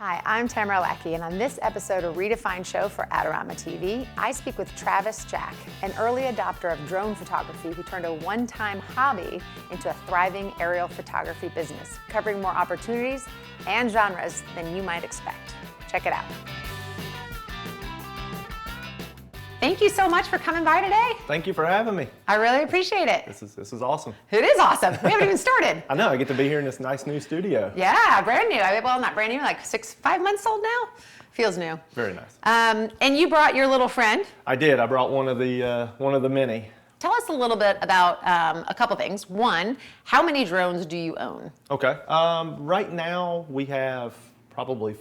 Hi, I'm Tamara Lackey, and on this episode of reDefine show for Adorama TV, I speak with Travis Jack, an early adopter of drone photography who turned a one-time hobby into a thriving aerial photography business, covering more opportunities and genres than you might expect. Check it out. Thank you so much for coming by today. Thank you for having me. I really appreciate it. This is awesome. It is awesome. We haven't even started. I know, I get to be here in this nice new studio. Yeah, brand new. Well, not brand new, like 5 months old now. Feels new. Very nice. And you brought your little friend. I did. I brought one of the many. Tell us a little bit about a couple things. One, how many drones do you own? Okay. Right now we have probably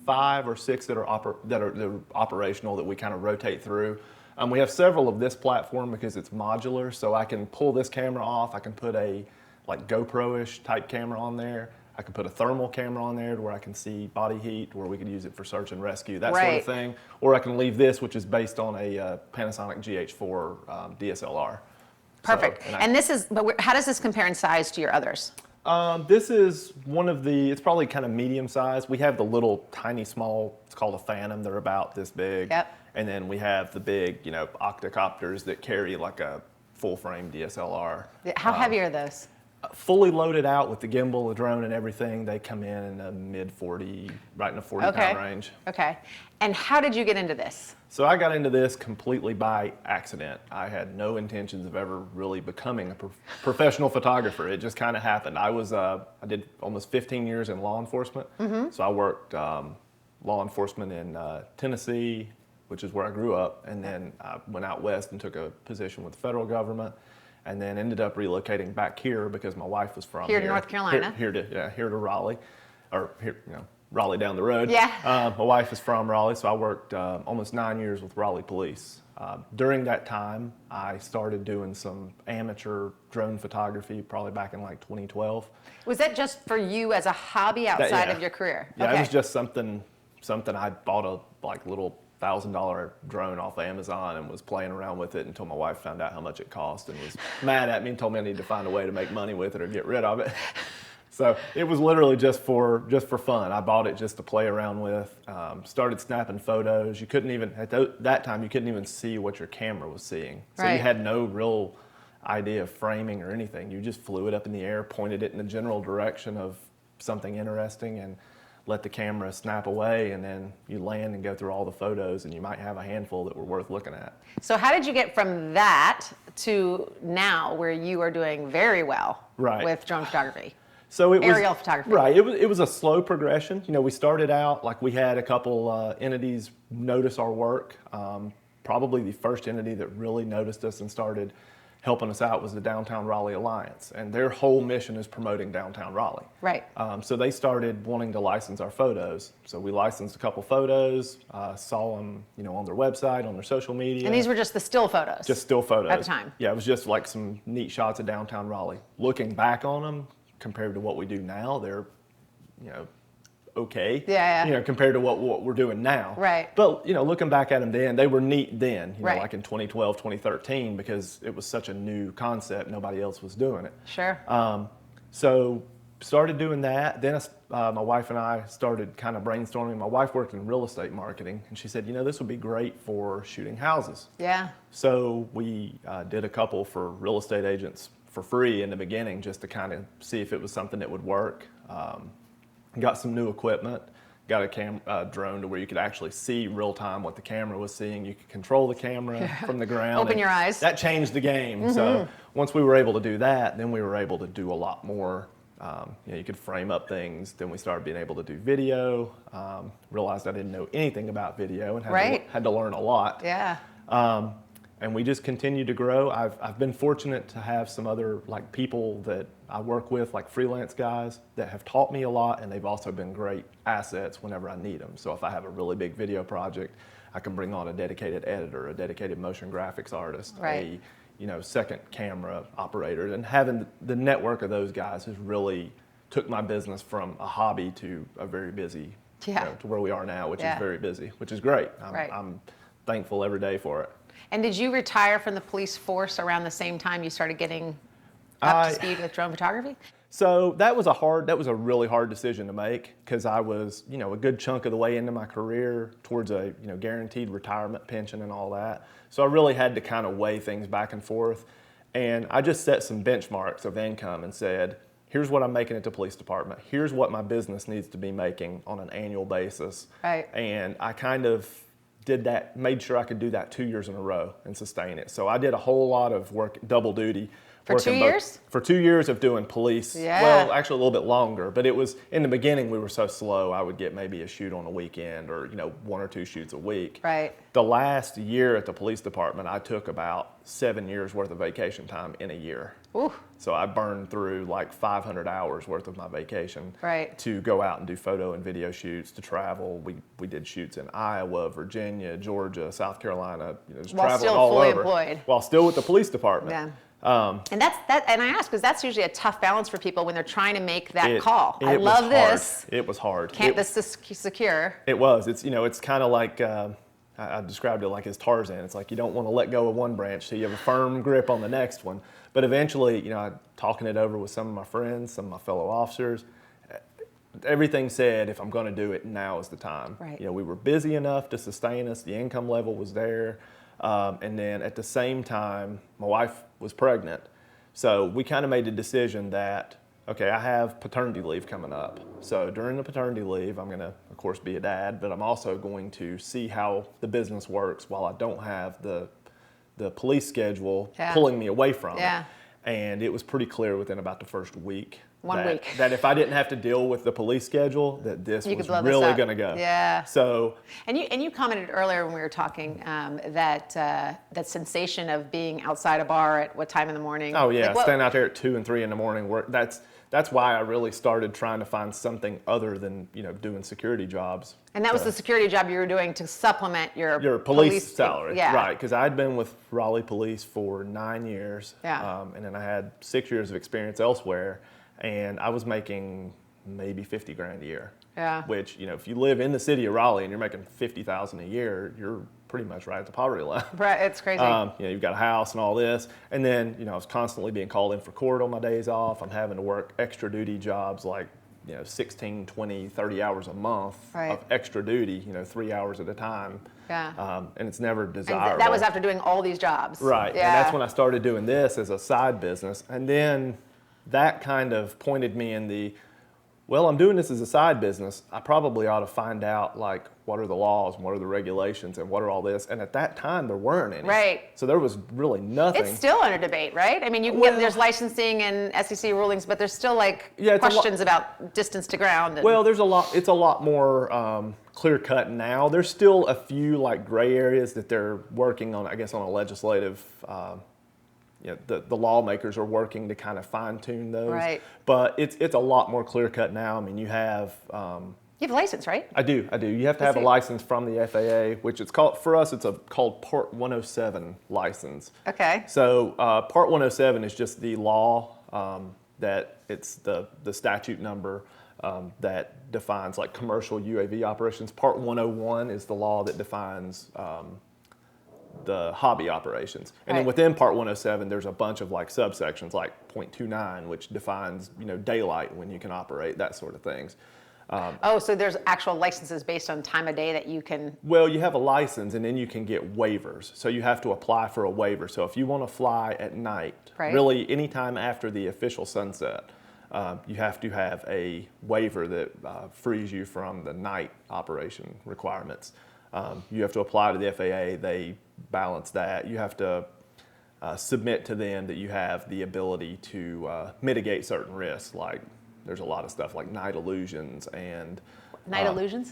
5 or 6 that are operational that we kind of rotate through. We have several of this platform because it's modular, so I can pull this camera off. I can put a like GoPro-ish type camera on there. I can put a thermal camera on there to where I can see body heat, where we could use it for search and rescue, that sort of thing. Or I can leave this, which is based on a Panasonic GH4 DSLR. Perfect. But how does this compare in size to your others? This is it's probably kind of medium size. We have the little tiny small, it's called a Phantom. They're about this big. Yep. And then we have the big, octocopters that carry like a full frame DSLR. How heavy are those? Fully loaded out with the gimbal, the drone and everything, they come in the mid 40, right in the 40-pound range. Okay. And how did you get into this? So I got into this completely by accident. I had no intentions of ever really becoming a professional photographer. It just kind of happened. I did almost 15 years in law enforcement. Mm-hmm. So I worked law enforcement in Tennessee, which is where I grew up, and then I went out west and took a position with the federal government, and then ended up relocating back here because my wife was from here to North Carolina. Here to Raleigh, or here, Raleigh down the road. Yeah. My wife is from Raleigh, so I worked almost 9 years with Raleigh Police. During that time, I started doing some amateur drone photography, probably back in like 2012. Was that just for you as a hobby outside of your career? Yeah, it was just something I bought a little $1,000 drone off Amazon and was playing around with it until my wife found out how much it cost and was mad at me and told me I needed to find a way to make money with it or get rid of it. So it was literally just for fun. I bought it just to play around with. Started snapping photos. You couldn't even at that time you couldn't even see what your camera was seeing. So you had no real idea of framing or anything. You just flew it up in the air, pointed it in the general direction of something interesting, and let the camera snap away, and then you land and go through all the photos, and you might have a handful that were worth looking at. So how did you get from that to now where you are doing very well with drone photography? So it was aerial photography. Right. It was a slow progression. We started out like we had a couple entities notice our work. Probably the first entity that really noticed us and started helping us out was the Downtown Raleigh Alliance, and their whole mission is promoting downtown Raleigh. Right. So they started wanting to license our photos. So we licensed a couple photos, saw them, on their website, on their social media. And these were just the still photos? Just still photos. At the time? Yeah, it was just like some neat shots of downtown Raleigh. Looking back on them, compared to what we do now, they're, okay. Yeah. Compared to what we're doing now. Right. But, looking back at them then, they were neat then, right. Like in 2012, 2013, because it was such a new concept. Nobody else was doing it. Sure. So started doing that. Then my wife and I started kind of brainstorming. My wife worked in real estate marketing, and she said, this would be great for shooting houses. Yeah. So we did a couple for real estate agents for free in the beginning, just to kind of see if it was something that would work. Got some new equipment, got a drone to where you could actually see real time what the camera was seeing. You could control the camera from the ground. Open your eyes. That changed the game. Mm-hmm. So once we were able to do that, then we were able to do a lot more. You could frame up things. Then we started being able to do video. Realized I didn't know anything about video and had to learn a lot. Yeah. And we just continue to grow. I've been fortunate to have some other people that I work with, like freelance guys, that have taught me a lot, and they've also been great assets whenever I need them. So if I have a really big video project, I can bring on a dedicated editor, a dedicated motion graphics artist, right. Second camera operator. And having the network of those guys has really took my business from a hobby to a very busy, to where we are now, which is very busy, which is great. I'm thankful every day for it. And did you retire from the police force around the same time you started getting up to speed with drone photography? So that was a really hard decision to make because I was, a good chunk of the way into my career towards a, guaranteed retirement pension and all that. So I really had to kind of weigh things back and forth. And I just set some benchmarks of income and said, here's what I'm making at the police department. Here's what my business needs to be making on an annual basis. Right. And I kind of did that, made sure I could do that 2 years in a row and sustain it. So I did a whole lot of work, double duty. For 2 years? For 2 years of doing police. Yeah. Well, actually a little bit longer, but it was, in the beginning we were so slow, I would get maybe a shoot on a weekend or, 1 or 2 shoots a week. Right. The last year at the police department, I took about 7 years worth of vacation time in a year. Ooh. So I burned through like 500 hours worth of my vacation to go out and do photo and video shoots, to travel. We did shoots in Iowa, Virginia, Georgia, South Carolina, just while traveling still all fully over. employed. While still with the police department. Yeah. And and I ask because that's usually a tough balance for people when they're trying to make that call. I love this. It was hard. Campus secure. It was. It's kind of like I described it like as Tarzan. It's like you don't want to let go of one branch so you have a firm grip on the next one. But eventually, talking it over with some of my friends, some of my fellow officers, everything said, if I'm going to do it, now is the time. Right. We were busy enough to sustain us. The income level was there. And then at the same time, my wife was pregnant. So we kind of made the decision that, okay, I have paternity leave coming up. So during the paternity leave, I'm going to, of course, be a dad, but I'm also going to see how the business works while I don't have the police schedule pulling me away from it. And it was pretty clear within about the first week that if I didn't have to deal with the police schedule, that this was really going to go. Yeah. So. And you commented earlier when we were talking that sensation of being outside a bar at what time in the morning? Oh yeah, staying out there at 2 and 3 in the morning. That's why I really started trying to find something other than doing security jobs. And that was the security job you were doing to supplement your police salary, yeah. Right? Because I'd been with Raleigh Police for 9 years, and then I had 6 years of experience elsewhere, and I was making maybe $50,000 a year. Yeah. Which if you live in the city of Raleigh and you're making $50,000 a year, you're pretty much right at the poverty line. Right, it's crazy. You've got a house and all this, and then I was constantly being called in for court on my days off. I'm having to work extra duty jobs like 16, 20, 30 hours a month of extra duty, 3 hours at a time. Yeah. And it's never desirable. And that was after doing all these jobs. Right. Yeah. And that's when I started doing this as a side business, and then that kind of pointed me in I'm doing this as a side business. I probably ought to find out what are the laws and what are the regulations and what are all this. And at that time, there weren't any. Right. So there was really nothing. It's still under debate, right? I mean, you can get, there's licensing and SEC rulings, but there's still questions about distance to ground. Well, there's a lot. It's a lot more clear cut now. There's still a few gray areas that they're working on. I guess on a legislative. The lawmakers are working to kind of fine tune those. Right. But it's a lot more clear cut now. I mean, you have. You have a license, right? I do. You have to have a license from the FAA, which it's called, for us, it's called Part 107 license. Okay. So Part 107 is just the law that it's the statute number that defines commercial UAV operations. Part 101 is the law that defines the hobby operations. And then within Part 107, there's a bunch of subsections like .29, which defines, daylight when you can operate, that sort of things. So there's actual licenses based on time of day that you can... Well, you have a license and then you can get waivers. So you have to apply for a waiver. So if you want to fly at night, really anytime after the official sunset, you have to have a waiver that frees you from the night operation requirements. You have to apply to the FAA. They balance that. You have to submit to them that you have the ability to mitigate certain risks. There's a lot of stuff like night illusions and night illusions.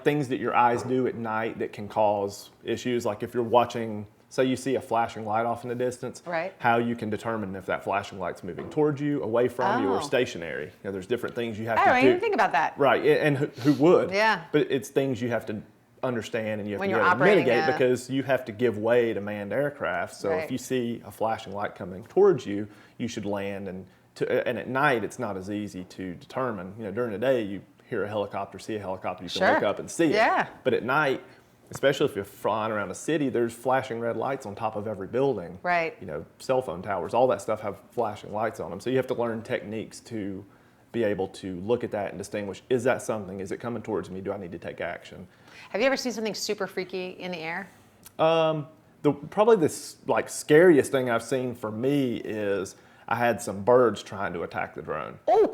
Things that your eyes do at night that can cause issues. Like if you're watching, say you see a flashing light off in the distance, how you can determine if that flashing light's moving towards you, away from you, or stationary. There's different things you have to do. I didn't even think about that. Right, and who would? Yeah. But it's things you have to understand and you have when to be you're able to mitigate operating, because you have to give way to manned aircraft. So if you see a flashing light coming towards you, you should land. And at night, it's not as easy to determine. During the day, you hear a helicopter, see a helicopter, you can look up and see it. Yeah. But at night, especially if you're flying around a city, there's flashing red lights on top of every building. Right. You know, cell phone towers, all that stuff have flashing lights on them. So you have to learn techniques to be able to look at that and distinguish, is that something? Is it coming towards me? Do I need to take action? Have you ever seen something super freaky in the air? Probably the like scariest thing I've seen for me is I had some birds trying to attack the drone. Oh!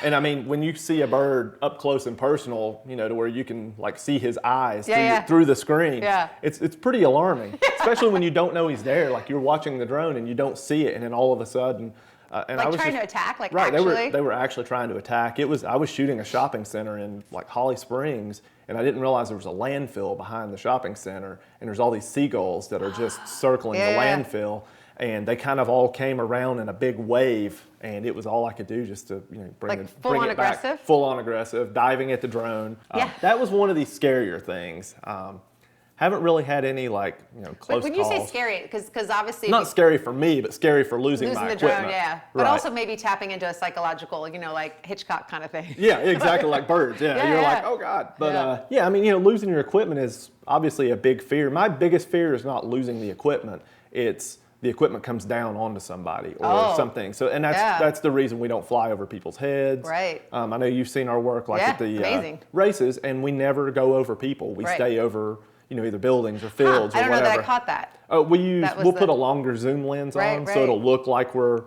And I mean, when you see a bird up close and personal, you know, to where you can like see his eyes through the screen, it's pretty alarming, especially when you don't know he's there. Like you're watching the drone and you don't see it, and then all of a sudden, and like I was trying to attack, like right, actually? They were actually trying to attack. I was shooting a shopping center in like Holly Springs, and I didn't realize there was a landfill behind the shopping center, and there's all these seagulls that are just circling the landfill. And they kind of all came around in a big wave, and it was all I could do just to bring it back. Full on aggressive, diving at the drone. That was one of the scarier things. Haven't really had any like close calls. When you say scary, because obviously not scary for me, but scary for losing my the equipment. Drone, but also maybe tapping into a psychological, like Hitchcock kind of thing. Yeah, exactly, like birds. You're like, oh God. But I mean, losing your equipment is obviously a big fear. My biggest fear is not losing the equipment. It's the equipment comes down onto somebody or something. So, and that's the reason we don't fly over people's heads. Right. I know you've seen our work like at the races, and we never go over people. We stay over either buildings or fields or whatever. I don't know that I caught that. We'll put a longer zoom lens on, so it'll look like we're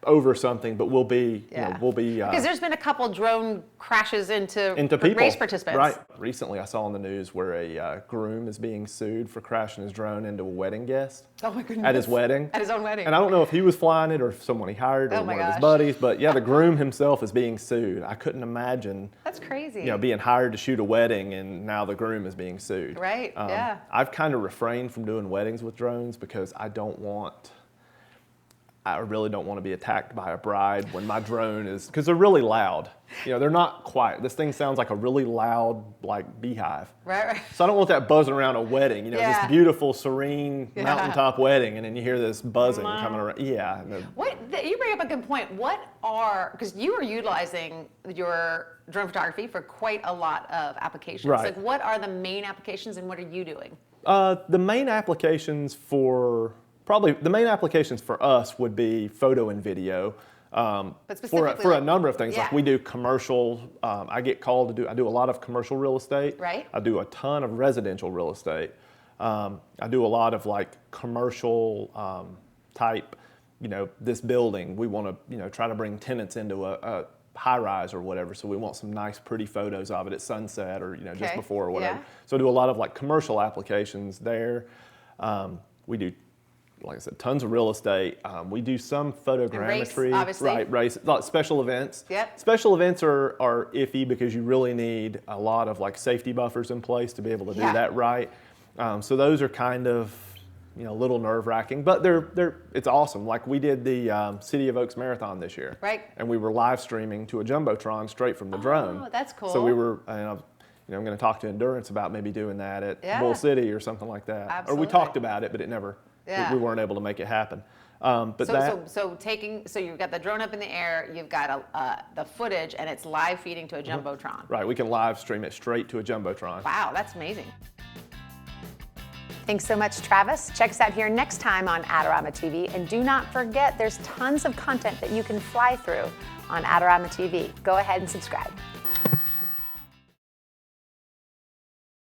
over something, but we'll be because there's been a couple drone crashes into people, race participants. Right. Recently, I saw on the news where a groom is being sued for crashing his drone into a wedding guest. Oh my goodness! At his wedding. At his own wedding. And I don't know if he was flying it or if someone he hired or one of his buddies, but the groom himself is being sued. I couldn't imagine. That's crazy. Being hired to shoot a wedding and now the groom is being sued. Right. I've kind of refrained from doing weddings with drones because I really don't want to be attacked by a bride when my drone is, because they're really loud. They're not quiet. This thing sounds like a really loud, like beehive. Right. So I don't want that buzzing around a wedding, this beautiful, serene mountaintop wedding, and then you hear this buzzing coming around. Yeah. You bring up a good point. Because you are utilizing your drone photography for quite a lot of applications. Right. Like what are the main applications and what are you doing? The main applications for us would be photo and video. But specifically for a number of things, like we do commercial. I get called I do a lot of commercial real estate. Right. I do a ton of residential real estate. I do a lot of like commercial type. This building, we want to try to bring tenants into a high rise or whatever. So we want some nice, pretty photos of it at sunset or just before or whatever. So I do a lot of like commercial applications there. We do, like I said, tons of real estate. We do some photogrammetry. Race, obviously. Race, like special events. Yep. Special events are iffy because you really need a lot of like safety buffers in place to be able to do that right. So those are kind of, a little nerve-wracking, but it's awesome. Like we did the City of Oaks Marathon this year. Right. And we were live streaming to a Jumbotron straight from the drone. Oh, that's cool. So we were, I'm going to talk to Endurance about maybe doing that at Bull City or something like that. Absolutely. Or we talked about it, but it never, we weren't able to make it happen. So you've got the drone up in the air, you've got the footage, and it's live feeding to a Jumbotron. Right, we can live stream it straight to a Jumbotron. Wow, that's amazing. Thanks so much, Travis. Check us out here next time on Adorama TV. And do not forget, there's tons of content that you can fly through on Adorama TV. Go ahead and subscribe.